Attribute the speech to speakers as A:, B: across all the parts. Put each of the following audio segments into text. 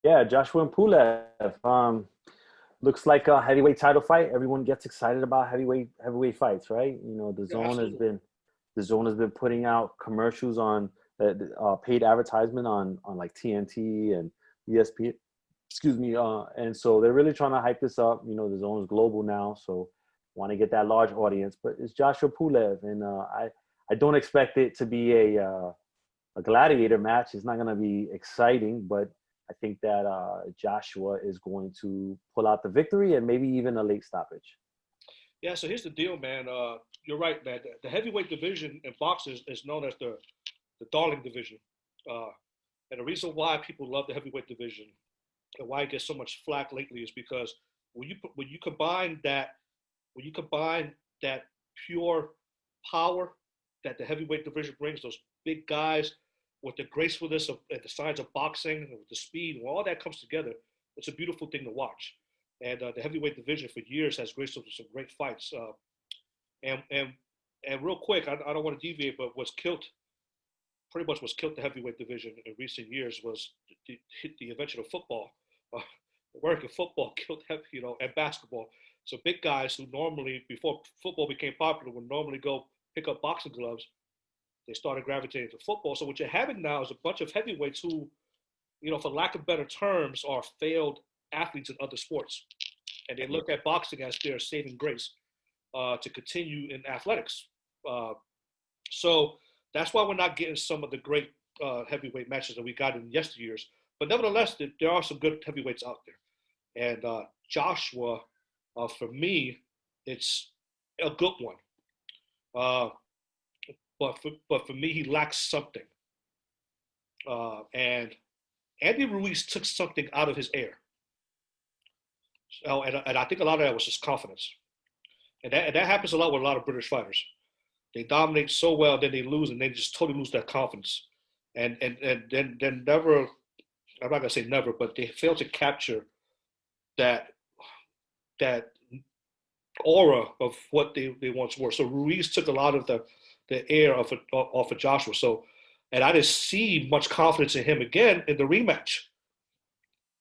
A: Yeah, Joshua and Pulev. Looks like a heavyweight title fight. Everyone gets excited about heavyweight fights, right? You know,
B: Yeah, absolutely.
A: the zone has been putting out commercials on paid advertisement on like TNT and ESPN. Excuse me. And so they're really trying to hype this up. You know, the zone is global now, so want to get that large audience. But it's Joshua Pulev, and I don't expect it to be a gladiator match. It's not going to be exciting, but I think that Joshua is going to pull out the victory and maybe even a late stoppage.
B: Yeah, so here's the deal, man. You're right, man. The heavyweight division in boxing is known as the darling division. Uh, and the reason why people love the heavyweight division and why it gets so much flack lately is because when you combine that pure power that the heavyweight division brings, those big guys with the gracefulness of at the sides of boxing and with the speed, when all that comes together, it's a beautiful thing to watch. And the heavyweight division for years has graced us with some great fights. And and and real quick, I don't want to deviate, but what's killed the heavyweight division in recent years was the invention of football. Uh, American football killed, and basketball. So big guys who normally, before football became popular, would normally go pick up boxing gloves. They started gravitating to football. So what you're having now is a bunch of heavyweights who, for lack of better terms, are failed athletes in other sports, and they look at boxing as their saving grace to continue in athletics. Uh, so that's why we're not getting some of the great heavyweight matches that we got in yesteryears. But nevertheless, there are some good heavyweights out there. And Joshua, for me, it's a good one. Uh, but for me, he lacks something. And Andy Ruiz took something out of his air. So, and I think a lot of that was his confidence. And that happens a lot with a lot of British fighters. They dominate so well, then they lose, and they just totally lose their confidence. And then never, I'm not gonna say never, but they fail to capture that that aura of what they once were. So Ruiz took a lot of the air off of Joshua. So, and I didn't see much confidence in him again in the rematch.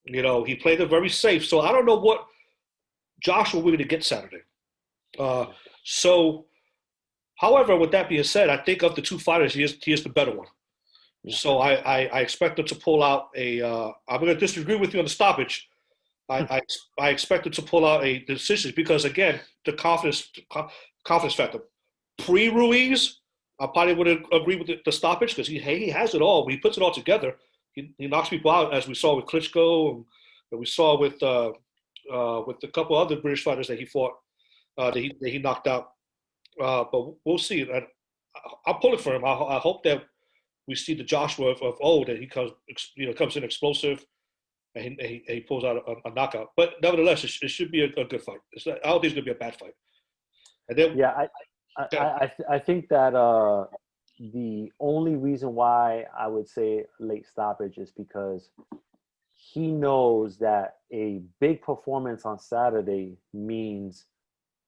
B: He played it very safe. So I don't know what Joshua we're going to get Saturday. Uh, so, however, with that being said, I think of the two fighters, he is the better one.
A: Yeah.
B: So I expect him to pull out a. I'm going to disagree with you on the stoppage. I expect him to pull out a decision because again, the confidence factor. Pre Ruiz, I probably would agree with the stoppage because he has it all. When he puts it all together, he knocks people out as we saw with Klitschko and we saw with a couple other British fighters that he fought that he knocked out. But we'll see. I'll pull it for him. I hope that we see the Joshua of old that he comes in explosive and he pulls out a knockout. But nevertheless, it should be a good fight. I don't think it's gonna be a bad fight. And then
A: Yeah, I think that the only reason why I would say late stoppage is because he knows that a big performance on Saturday means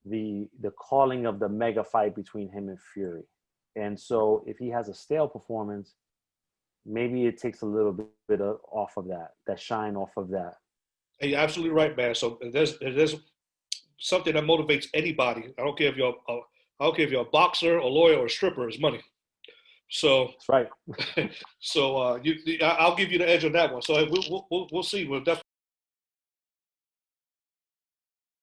A: the calling of the mega fight between him and Fury. And so if he has a stale performance, maybe it takes a little bit off of that shine off of that.
B: you're absolutely right, man. So there's something that motivates anybody. I don't care if you're a boxer, a lawyer, or a stripper. Is money. So
A: That's right.
B: so I'll give you the edge on that one. So we'll see. We'll definitely.